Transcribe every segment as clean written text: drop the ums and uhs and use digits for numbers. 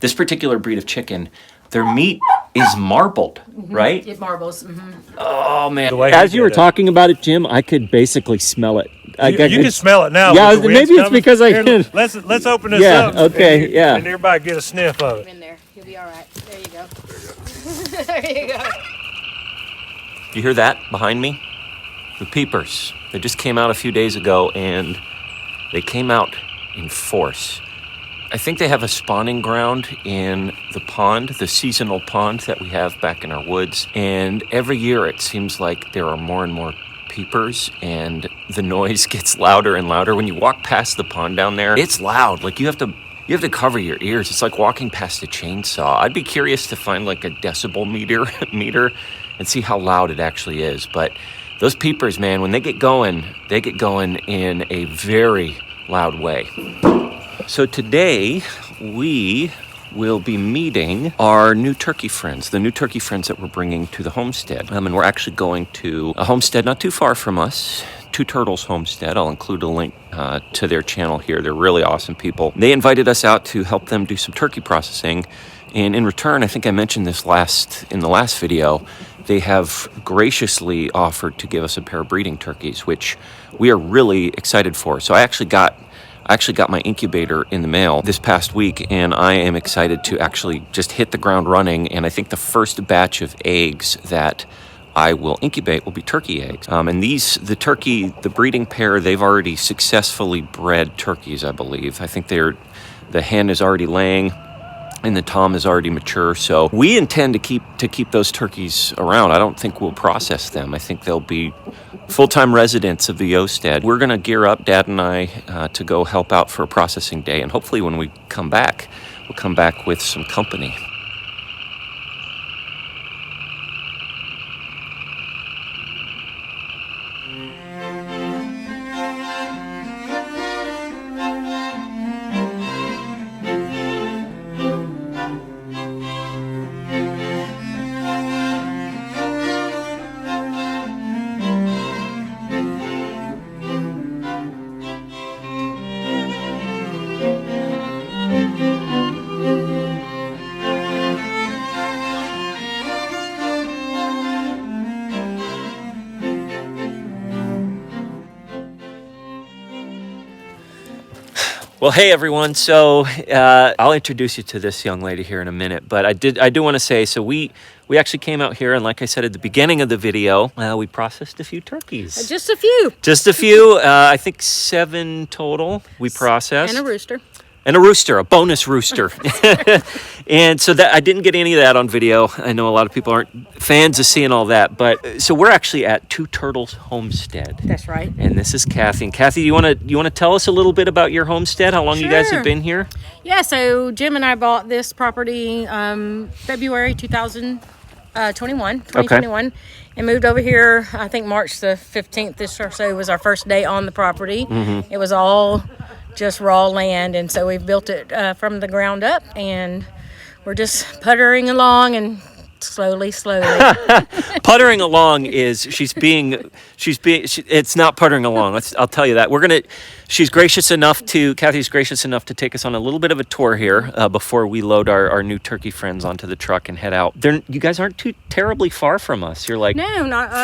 This particular breed of chicken, their meat is marbled, right? It marbles. Oh, man. As you were talking about it, Jim, I could basically smell it. You can smell it now. Yeah, with the winds maybe it's coming. because I Here, can. Let's open this Yeah, up. okay, and yeah. And everybody get a sniff of it. In there. He'll be all right. There you go. There you go. You hear that behind me? The peepers. They just came out a few days ago, and they came out in force. I think they have a spawning ground in the pond, the seasonal pond that we have back in our woods. And every year it seems like there are more and more peepers, and the noise gets louder and louder. When you walk past the pond down there, it's loud. Like you have to cover your ears. It's like walking past a chainsaw. I'd be curious to find like a decibel meter and see how loud it actually is. But those peepers, man, when they get going in a very loud way. So today we will be meeting our new turkey friends, the new turkey friends that we're bringing to the homestead. And we're actually going to a homestead not too far from us, Two Turtles Homestead. I'll include a link to their channel here. They're really awesome people. They invited us out to help them do some turkey processing. And in return, I think I mentioned this in the last video, they have graciously offered to give us a pair of breeding turkeys, which we are really excited for. So I actually got my incubator in the mail this past week, and I am excited to actually just hit the ground running. And I think the first batch of eggs that I will incubate will be turkey eggs. And the breeding pair, they've already successfully bred turkeys, I believe. I think the hen is already laying, and the tom is already mature. So we intend to keep those turkeys around. I don't think we'll process them. I think they'll be full-time residents of the Homestead. We're going to gear up, Dad and I, to go help out for a processing day. And hopefully when we come back, we'll come back with some company. Well, hey everyone. So I'll introduce you to this young lady here in a minute, but I do want to say, so we actually came out here, and like I said at the beginning of the video, we processed a few turkeys. Just a few. Just a few. I think 7 total we processed. And a rooster. And a rooster, a bonus rooster. And so that I didn't get any of that on video. I know a lot of people aren't fans of seeing all that. But so we're actually at Two Turtles Homestead. That's right. And this is Kathy. And Kathy, you want to tell us a little bit about your homestead? How long you guys have been here? Yeah, so Jim and I bought this property February 2021, and moved over here. I think March the 15th or so was our first day on the property. Mm-hmm. It was all just raw land, and so we've built it from the ground up, and we're just puttering along and slowly. Puttering along is it's not puttering along. I'll tell you that. Kathy's gracious enough to take us on a little bit of a tour here before we load our new turkey friends onto the truck and head out. You guys aren't too terribly far from us. You're like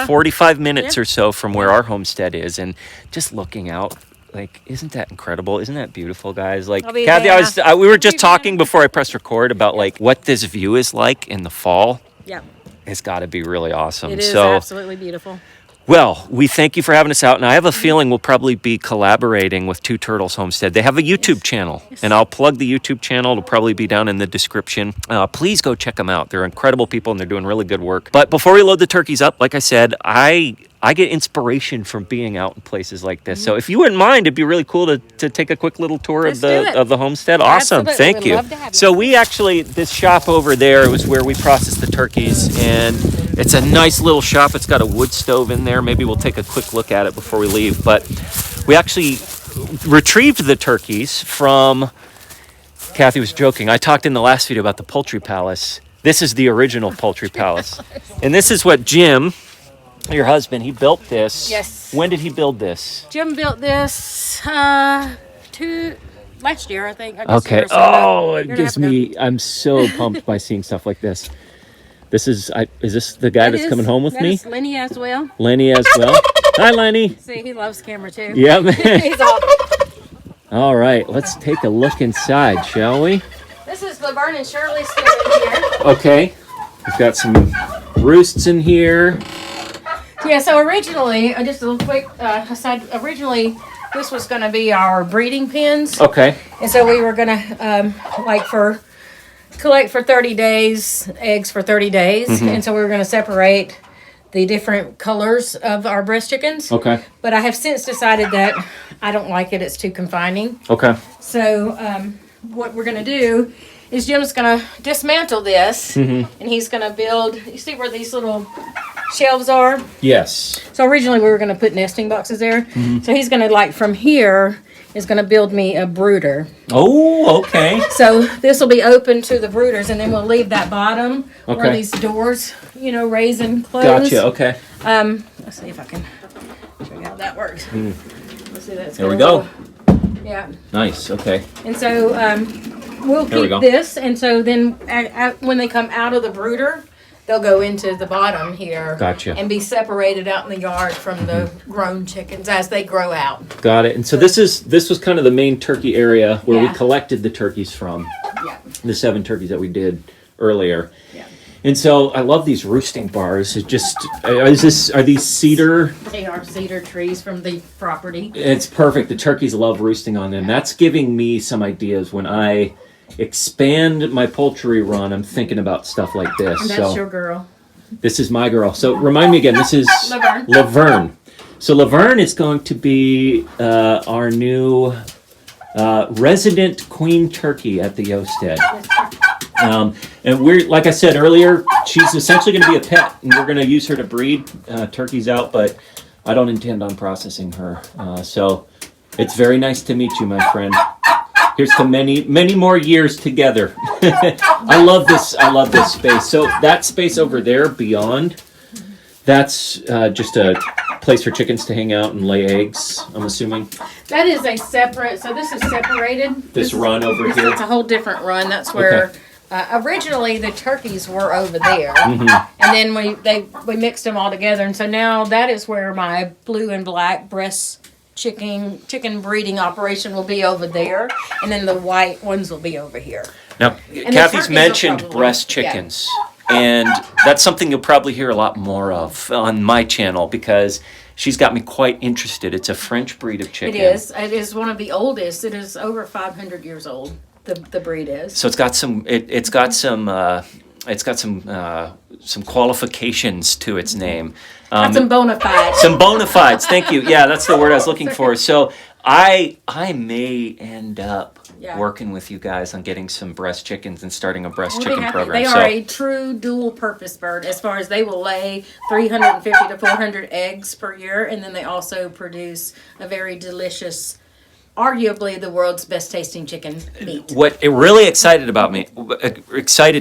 45 minutes or so from where our homestead is, and just looking out. Like, isn't that incredible? Isn't that beautiful, guys? Like, Kathy, we were just talking before I pressed record about like what this view is like in the fall. Yeah. It's got to be really awesome. It is absolutely beautiful. Well, we thank you for having us out, and I have a feeling we'll probably be collaborating with Two Turtles Homestead. They have a YouTube channel, and I'll plug the YouTube channel. It'll probably be down in the description. Please go check them out. They're incredible people, and they're doing really good work. But before we load the turkeys up, like I said, I get inspiration from being out in places like this. So if you wouldn't mind, it'd be really cool to take a quick little tour of the homestead. Awesome. Absolutely. Thank We'd you. love to have you. So we actually, this shop over there was where we processed the turkeys, and it's a nice little shop. It's got a wood stove in there. Maybe we'll take a quick look at it before we leave. But we actually retrieved the turkeys from, Kathy was joking. I talked in the last video about the Poultry Palace. This is the original Poultry Palace. And this is what Jim, your husband, he built this. Yes. When did he build this? Jim built this last year, I think. I guess a Okay. year or so. Oh, it Year and a gives half ago. me. I'm so pumped by seeing stuff like this. This is. Is this the guy That that's is- coming home with that me? is Lenny as well. Lenny as well. Hi, Lenny. See, he loves camera too. Yeah, man. He's all. All right, let's take a look inside, shall we? This is Laverne and Shirley still in here. Okay. We've got some roosts in here. Yeah, so originally, just a little quick aside, originally this was going to be our breeding pens. Okay. And so we were going to, collect for 30 days, eggs for 30 days. Mm-hmm. And so we were going to separate the different colors of our breast chickens. Okay. But I have since decided that I don't like it. It's too confining. Okay. So what we're going to do is Jim's going to dismantle this. Mm-hmm. And he's going to build, you see where these little shelves are? Yes. So originally we were going to put nesting boxes there. Mm-hmm. So he's going to, from here, is going to build me a brooder. Oh, okay. So this will be open to the brooders, and then we'll leave that bottom where Okay. these doors, raise and close. Gotcha. Okay. Let's see if I can show you how that works. Let's see that's There we gonna go. Yeah. Nice. Okay. And so we'll There we keep go. this, and so then when they come out of the brooder, they'll go into the bottom here. Gotcha. And be separated out in the yard from the grown chickens as they grow out. Got it. And so this was kind of the main turkey area where we Yeah. collected the turkeys from. Yeah. The 7 turkeys that we did earlier. Yeah. And so I love these roosting bars. It just are these cedar? They are cedar trees from the property. It's perfect. The turkeys love roosting on them. That's giving me some ideas when I expand my poultry run. I'm thinking about stuff like this. And that's So your girl. this is my girl. So remind me again. This is Laverne. Laverne. So Laverne is going to be our new resident queen turkey at the Homestead. And we're, like I said earlier, she's essentially going to be a pet, and we're going to use her to breed turkeys out, but I don't intend on processing her. So it's very nice to meet you, my friend. Here's to many, many more years together. I love this space. So that space over there beyond, that's just a place for chickens to hang out and lay eggs, I'm assuming. That is a separate, so this is separated. This run over It's here. a whole different run. That's where originally the turkeys were over there. Mm-hmm. And then we mixed them all together. And so now that is where my blue and black breast chicken breeding operation will be over there. And then the white ones will be over here. Now, the Kathy's turkeys will mentioned probably- breast yeah. chickens, and that's something you'll probably hear a lot more of on my channel because she's got me quite interested. It's a French breed of chicken. It is. It is one of the oldest. It is over 500 years old. The breed is. So it's got some qualifications to its name. Some bona fides. Some bona fides. Thank you. Yeah, that's the word I was looking for. So I may end up Yeah. working with you guys on getting some breast chickens and starting a breast We'll be chicken happy. program. They So are a true dual purpose bird as far as they will lay 350 to 400 eggs per year, and then they also produce a very delicious, arguably the world's best tasting chicken meat. what it really excited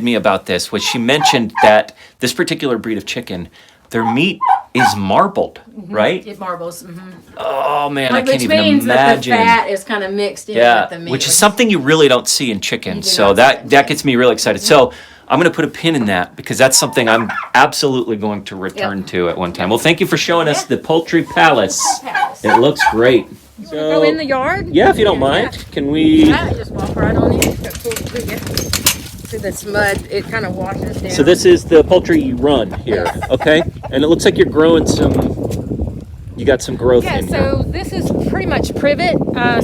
me about this was she mentioned that this particular breed of chicken, their meat is marbled, right? It marbles. Mm-hmm. Oh man, I can't Which even means imagine. that the fat is kind of mixed in with the meat. which is something you really don't see in chicken. You do So not see that that. gets me really excited. So I'm going to put a pin in that because that's something I'm absolutely going to return Yep. to at one time. Well, thank you for showing us Yeah. the Poultry Palace. Palace. It looks great. Go in the yard? Yeah, if you don't mind, can we? Yeah, just walk right on in. See this mud, it kind of washes down. So this is the poultry run here, okay? And it looks like you're growing you got some growth Yeah, in here. so this is pretty much privet.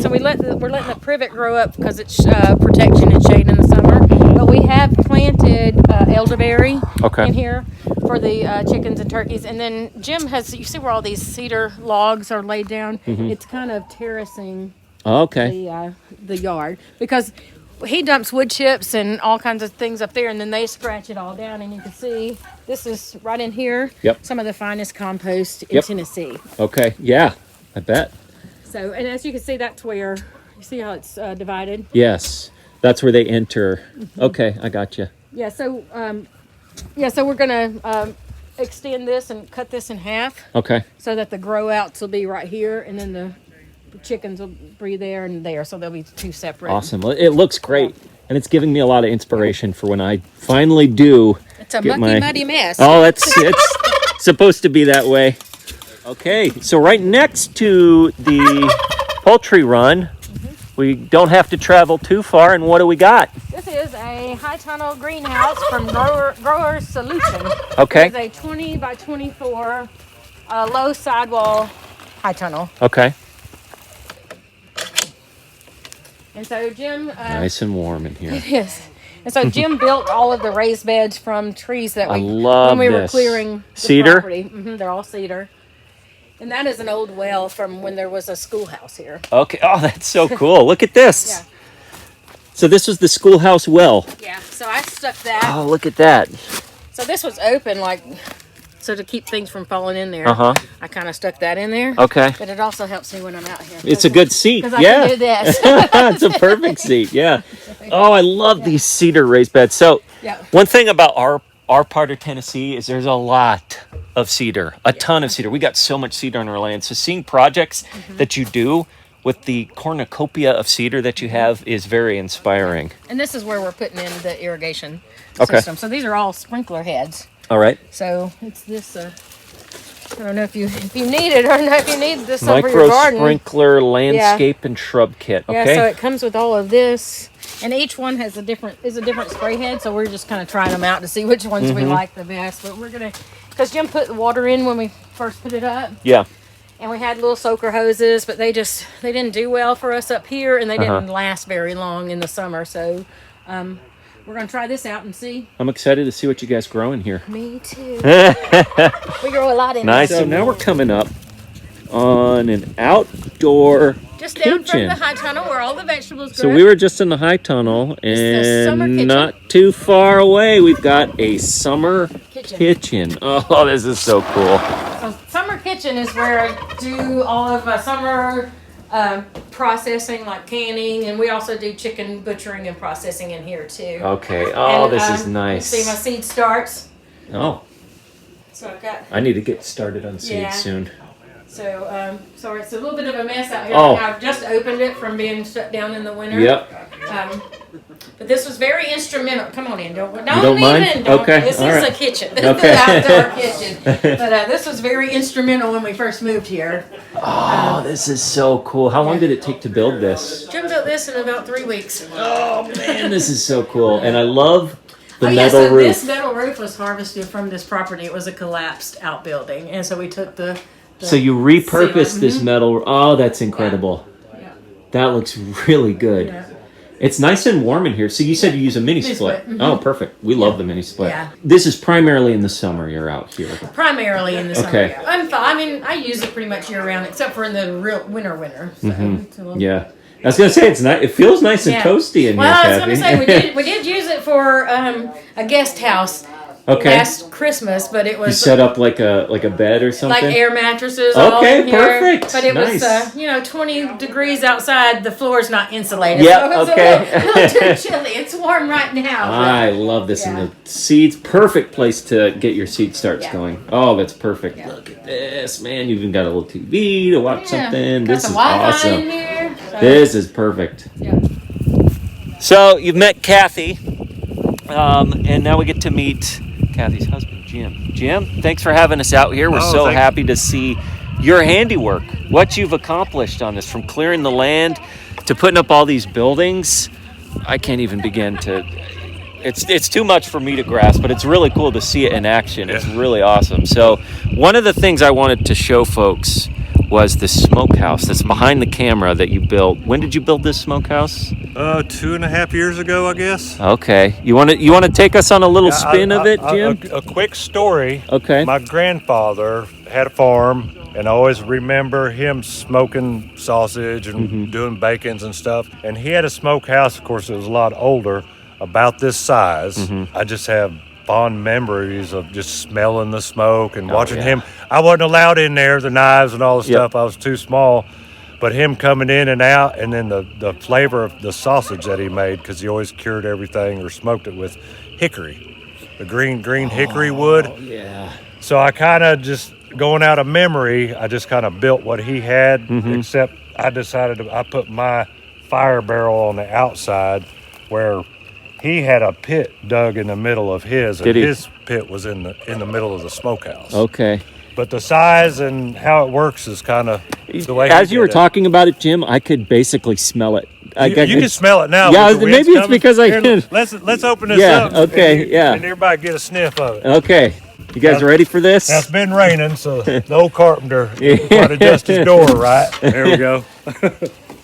So we're letting the privet grow up because it's protection and shade in the summer. But we have planted elderberry Okay. in here for the chickens and turkeys. And then Jim you see where all these cedar logs are laid down? It's kind of terracing Okay. the yard because he dumps wood chips and all kinds of things up there, and then they scratch it all down. And you can see this is right in here. Yep. Some of the finest compost in Yep. Tennessee. Okay. Yeah, I bet. So, and as you can see, that's where you see how it's divided. Yes. That's where they enter. Okay, I got you. Yeah. So, so we're gonna extend this and cut this in half Okay. so that the grow outs will be right here, and then chickens will be there and there, so they'll be two separate. Awesome. Well, it looks great, and it's giving me a lot of inspiration for when I finally do. It's a get muddy mess. Oh, it's supposed to be that way. Okay, so right next to the poultry run, we don't have to travel too far, and what do we got? This is a high tunnel greenhouse from Grower's Solution. Okay. It's a 20 by 24 low sidewall high tunnel. Okay. And so Jim... Nice and warm in here. Yes. And so Jim built all of the raised beds from trees that I love when we were this. clearing the Cedar? property. They're all cedar. And that is an old well from when there was a schoolhouse here. Okay. Oh, that's so cool. Look at this. Yeah. So this was the schoolhouse well. Yeah. So I stuck that. Oh, look at that. So this was open, like, so to keep things from falling in there. Uh-huh. I kind of stuck that in there. Okay. But it also helps me when I'm out here. It's a good seat. Because I Yeah. can do this. It's a perfect seat. Yeah. Oh, I love these cedar raised beds. So Yeah. one thing about our part of Tennessee is there's a lot of cedar, a ton of cedar. We got so much cedar on our land. So seeing projects that you do with the cornucopia of cedar that you have is very inspiring. And this is where we're putting in the irrigation Okay. system. So these are all sprinkler heads. All right. So it's this. I don't know if you need it or not. If you need this over Micro your garden. sprinkler landscape and shrub kit. Yeah. Okay. So it comes with all of this, and each one has a different spray head. So we're just kind of trying them out to see which ones we like the best. But we're gonna, because Jim put the water in when we first put it up. Yeah. And we had little soaker hoses, but they didn't do well for us up here, and they didn't last very long in the summer. So we're going to try this out and see. I'm excited to see what you guys grow in here. Me too. We grow a lot in Nice. here. So now we're coming up on an outdoor Just down from kitchen. the high tunnel where all the vegetables grow. So we were just in the high tunnel, the summer and kitchen. not too far away, we've got a summer Kitchen. kitchen. Oh, this is so cool. So summer kitchen is where I do all of my summer processing, like canning, and we also do chicken butchering and processing in here too. Okay. Oh, And, this is you nice. see my seed starts. Oh, So I've got. I need to get started on seeds Yeah. soon. So, sorry, it's a little bit of a mess out here. Oh. I've just opened it from being shut down in the winter. Yep. But this was very instrumental. Come on in. Don't don't mind? even. Don't. Okay, This all is right. a kitchen. This Okay. is an outdoor kitchen. But this was very instrumental when we first moved here. Oh, this is so cool. How long did it take to build this? Jim built this in about 3 weeks. Oh, man, this is so cool. And I love the yeah, metal so roof. this metal roof was harvested from this property. It was a collapsed outbuilding. And so we took the So you repurposed ceiling. this metal. Oh, that's incredible. Yeah. That looks really good. Yeah. It's nice and warm in here. So you said you use a mini split. split, Oh, perfect. We love the mini split. Yeah. This is primarily in the summer you're out here. Primarily in the summer. Okay. Yeah. I mean, I use it pretty much year round, except for in the real winter. So, so Yeah. I was gonna say it's nice. It feels nice and Yeah. toasty in Well, I here, was going to Kathy. say we did use it for a guest house Okay. last Christmas, but it You was set up like a bed or something. like air mattresses. all Okay, in here. perfect. But it Nice. was 20 degrees outside. The floor's not insulated. Yep, So it was okay. a little too chilly. It's warm right now. I love this. Yeah. And the seeds, perfect place to get your seed starts Yeah. going. Oh, that's perfect. Yeah. Look at this, man. You even got a little TV to watch something. Got This some is Wi-Fi awesome. in here. So, This is perfect. yeah. So you've met Kathy, and now we get to meet Kathy's husband, Jim. Jim, thanks for having us out here. We're Oh, so thank- happy to see your handiwork, what you've accomplished on this, from clearing the land to putting up all these buildings. I can't even begin to. It's too much for me to grasp, but it's really cool to see it in action. It's really awesome. So one of the things I wanted to show folks was the smokehouse that's behind the camera that you built. When did you build this smokehouse? 2.5 years ago, I guess. Okay. You want to take us on a little spin of it, Jim? A quick story. Okay. My grandfather had a farm, and I always remember him smoking sausage and doing bacons and stuff. And he had a smokehouse. Of course, it was a lot older, about this size. I just have fond memories of just smelling the smoke and watching yeah. him. I wasn't allowed in there, the knives and all the Yep. stuff. I was too small. But him coming in and out, and then the flavor of the sausage that he made, because he always cured everything or smoked it with hickory, the green hickory wood. Yeah. So I kind of just, going out of memory, I just kind of built what he had, except I decided I put my fire barrel on the outside where he had a pit dug in the middle of his, and Did he? his pit was in the middle of the smokehouse. Okay. But the size and how it works is kind of the way. As you were talking about it, Jim, I could basically smell it. You can smell it now. Yeah, with the winds maybe it's coming. because I Here, can. Let's open this Yeah, up. okay, yeah. And everybody get a sniff of it. Okay. You guys ready for this? Now, it's been raining, so the old carpenter might adjust his door right. There we go.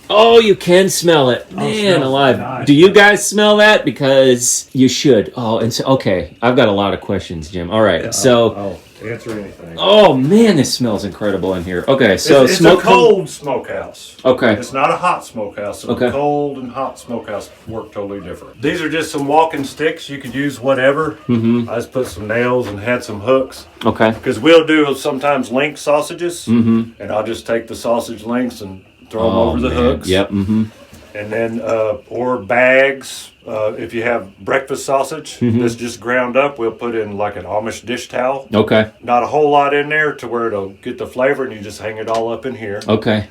Oh, you can smell it. Man alive. nice. Do you guys smell that? Because you should. Oh, and so, okay. I've got a lot of questions, Jim. All right. I'll answer anything. Oh, man, this smells incredible in here. Okay, so It's a cold smokehouse. Okay. It's not a hot smokehouse. So Okay. a cold and hot smokehouse work totally different. These are just some walking sticks. You could use whatever. I just put some nails and had some hooks. Okay. Because we'll do sometimes link sausages. And I'll just take the sausage links and throw them over the hooks. Yep. And then, or bags. If you have breakfast sausage that's just ground up, we'll put in like an Amish dish towel. Okay. Not a whole lot in there to where it'll get the flavor, and you just hang it all up in here. Okay.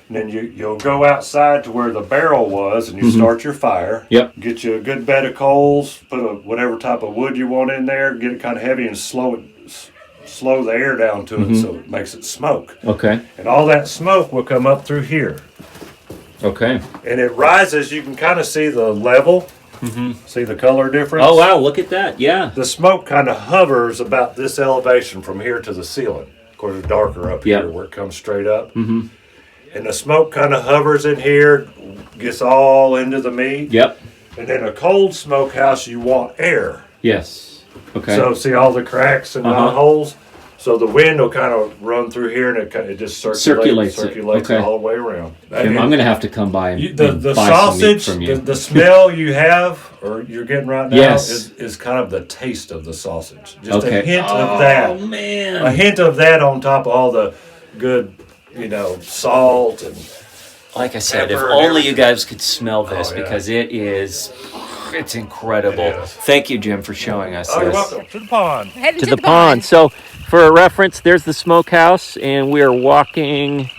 And then you'll go outside to where the barrel was, and you start your fire. Yep. Get you a good bed of coals, put whatever type of wood you want in there, get it kind of heavy, and slow the air down to it so it makes it smoke. Okay. And all that smoke will come up through here. Okay. And it rises, you can kind of see the level. See the color difference? Oh, wow. Look at that. Yeah. The smoke kind of hovers about this elevation from here to the ceiling. Of course, it's darker up here where it comes straight up. And the smoke kind of hovers in here, gets all into the meat. Yep. And in a cold smokehouse, you want air. Yes. Okay. So see all the cracks and holes? So the wind will kind of run through here, and it just circulates it. it all the way around. Jim, I'm going to have to come by and, The and buy sausage, some meat from you. the smell you have, or you're getting right now, Yes. is kind of the taste of the sausage. Just Okay. a hint of that. Oh, man. A hint of that on top of all the good, salt and Like I said, if Pepper and only everything. you guys could smell this, Oh, yeah. because it's incredible. It is. Thank you, Jim, for showing us you're this. welcome to the pond. Heading To the pond. So, for a reference, there's the smokehouse, and we are walking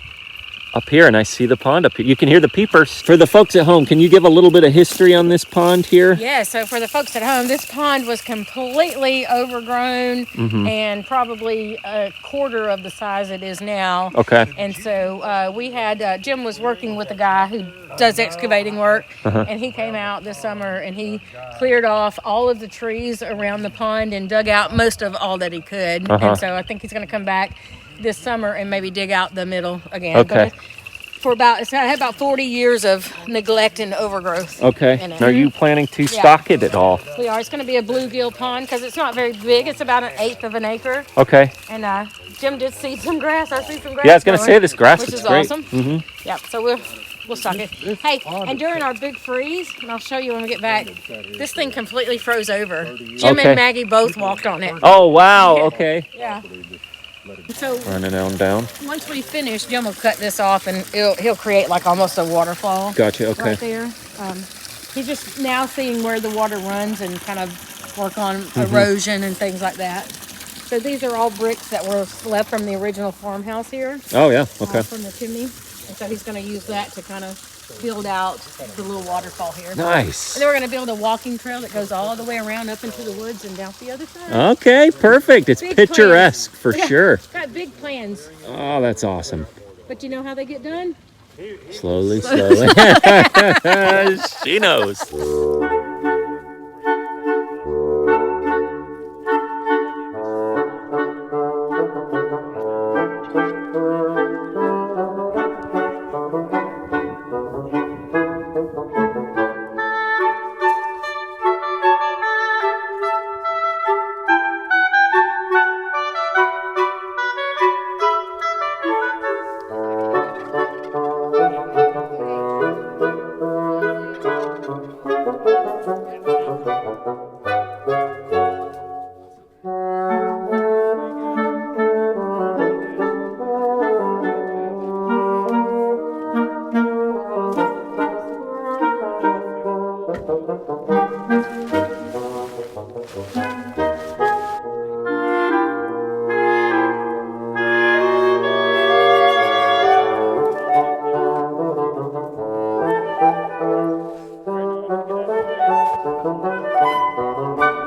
up here, and I see the pond up here. You can hear the peepers. For the folks at home, can you give a little bit of history on this pond here? Yeah, so for the folks at home, this pond was completely overgrown and probably a quarter of the size it is now. Okay. And so we had, Jim was working with a guy who does excavating work, and he came out this summer and he cleared off all of the trees around the pond and dug out most of all that he could. And so I think he's going to come back this summer and maybe dig out the middle again. Okay. But it's had about 40 years of neglect and overgrowth. Okay. in it. Are you planning to stock it at all? We are. It's going to be a bluegill pond because it's not very big. It's about 1/8 of an acre. Okay. And Jim did seed some grass. I see some grass. Yeah, I was going to growing, say, this grass which looks is great. awesome. Yeah. So we'll stock it. Hey, and during our big freeze, and I'll show you when we get back, this thing completely froze over. Jim Okay. and Maggie both walked on it. Oh, wow. Okay. Yeah. So Running on down. once we finish, Jim will cut this off and he'll create like almost a waterfall. Gotcha. Okay. Right there. He's just now seeing where the water runs and kind of work on erosion and things like that. So these are all bricks that were left from the original farmhouse here, Oh, yeah. Okay. from the chimney. And so he's going to use that to kind of build out the little waterfall here. Nice. And then we're going to build a walking trail that goes all the way around up into the woods and down the other side. Okay. Perfect. It's Big picturesque for Yeah. sure. Got big plans. Oh, that's awesome. But you know how they get done? Slowly, slowly. She knows.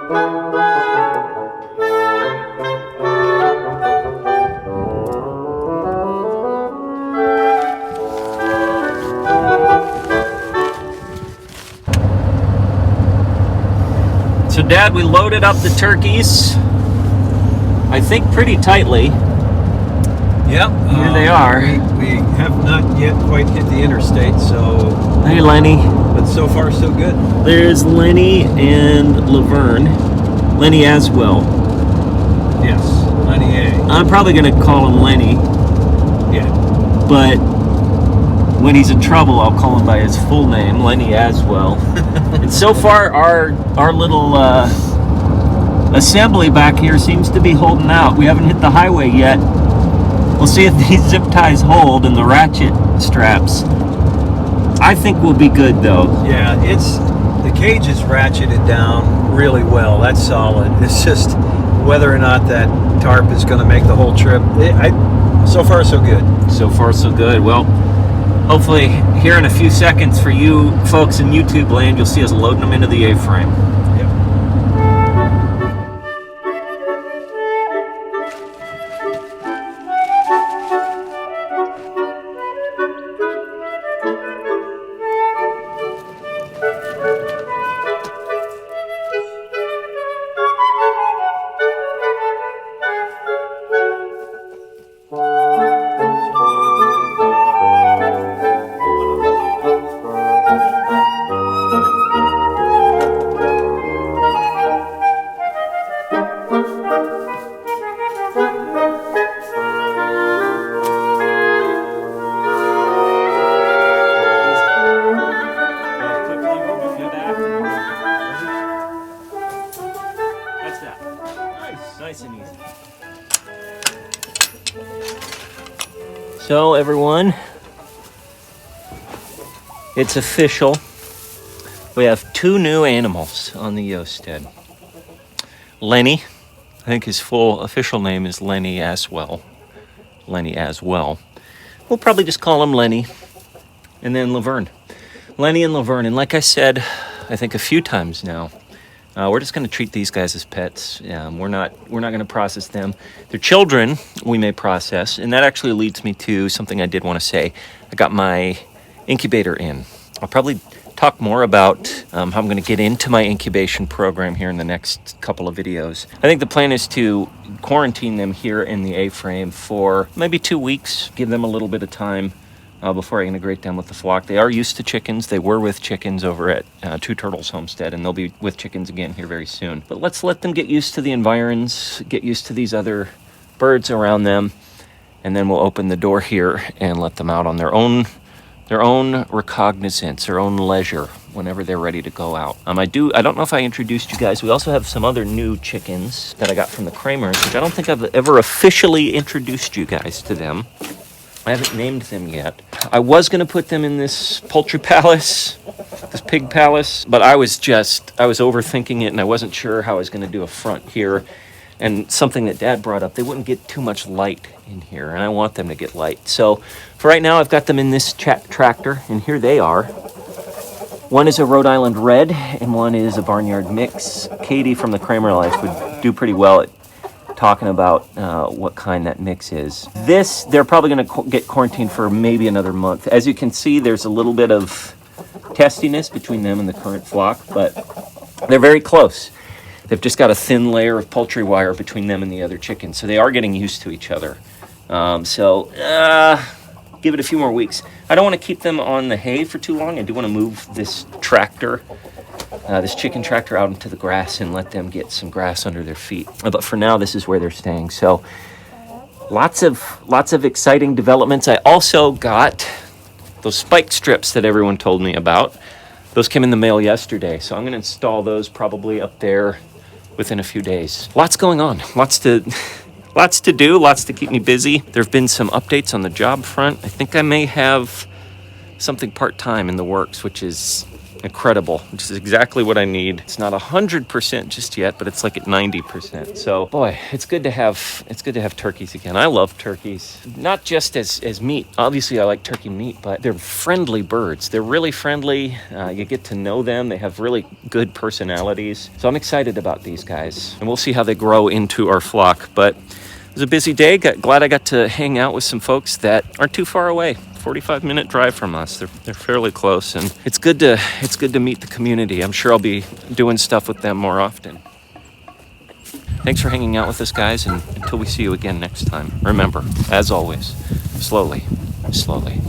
So, Dad, we loaded up the turkeys, I think pretty tightly. Yep. Here they are. We have not yet quite hit the interstate, so... Hey, Lenny. But so far, so good. There's Lenny and Laverne. Lenny as well. Yes, Lenny A. I'm probably going to call him Lenny, Yeah. but when he's in trouble, I'll call him by his full name, Lenny as well. And so far, our little assembly back here seems to be holding out. We haven't hit the highway yet. We'll see if these zip ties hold and the ratchet straps. I think we'll be good though. Yeah, the cage is ratcheted down really well. That's solid. It's just whether or not that tarp is going to make the whole trip. So far, so good. So far, so good. Well, hopefully here in a few seconds for you folks in YouTube land, you'll see us loading them into the A-frame. Yep. Nice and easy. So everyone, it's official. We have 2 new animals on the Homestead. Lenny, I think his full official name is Lenny as well. Lenny as well. We'll probably just call him Lenny. And then Laverne. Lenny and Laverne. And like I said, I think a few times now, we're just going to treat these guys as pets. We're not going to process them. Their children we may process, and that actually leads me to something I did want to say. I got my incubator in. I'll probably talk more about how I'm going to get into my incubation program here in the next couple of videos. I think the plan is to quarantine them here in the A-frame for maybe 2 weeks, give them a little bit of time before I integrate them with the flock. They are used to chickens. They were with chickens over at Two Turtles Homestead, and they'll be with chickens again here very soon. But let's let them get used to the environs, get used to these other birds around them, and then we'll open the door here and let them out on their own recognizance, their own leisure, whenever they're ready to go out. I don't know if I introduced you guys. We also have some other new chickens that I got from the Kramers, which I don't think I've ever officially introduced you guys to them. I haven't named them yet. I was going to put them in this poultry palace, this pig palace, but I was overthinking it, and I wasn't sure how I was going to do a front here. And something that Dad brought up, they wouldn't get too much light in here, and I want them to get light. So for right now, I've got them in this tractor, and here they are. One is a Rhode Island Red, and one is a Barnyard Mix. Katie from the Kramer Life would do pretty well at talking about what kind that mix is. They're probably going to get quarantined for maybe another month. As you can see, there's a little bit of testiness between them and the current flock, but they're very close. They've just got a thin layer of poultry wire between them and the other chickens, so they are getting used to each other. Give it a few more weeks. I don't want to keep them on the hay for too long. I do want to move this tractor, this chicken tractor, out into the grass and let them get some grass under their feet. But for now, this is where they're staying. So lots of exciting developments. I also got those spike strips that everyone told me about. Those came in the mail yesterday, so I'm going to install those probably up there within a few days. Lots going on. Lots to do, lots to keep me busy. There have been some updates on the job front. I think I may have something part-time in the works, which is incredible, which is exactly what I need. It's not 100% just yet, but it's like at 90%. So boy, it's good to have turkeys again. I love turkeys, not just as meat. Obviously I like turkey meat, but they're friendly birds. They're really friendly. You get to know them. They have really good personalities. So I'm excited about these guys, and we'll see how they grow into our flock. But it was a busy day. Glad I got to hang out with some folks that aren't too far away. 45-minute drive from us. They're fairly close, and it's good to meet the community. I'm sure I'll be doing stuff with them more often. Thanks for hanging out with us, guys, and until we see you again next time, remember, as always, slowly, slowly.